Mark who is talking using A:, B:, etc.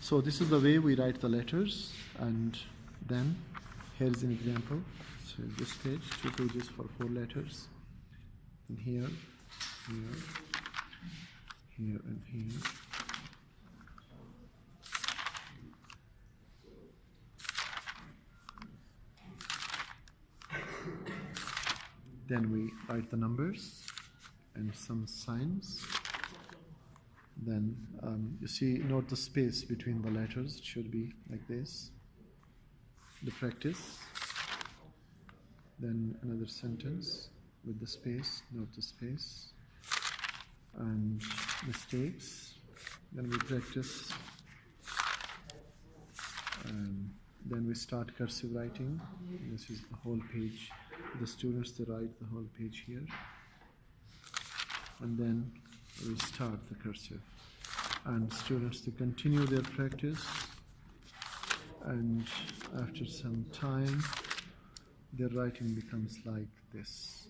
A: So this is the way we write the letters, and then here's an example. So this page, 2 pages for 4 letters, and here, here, here, and here. Then we write the numbers and some signs. Then you see, note the space between the letters. It should be like this. The practice. Then another sentence with the space. Note the space. And mistakes. Then we practice. Then we start cursive writing. This is the whole page. The students, they write the whole page here. And then we start the cursive. And students, they continue their practice. And after some time, their writing becomes like this.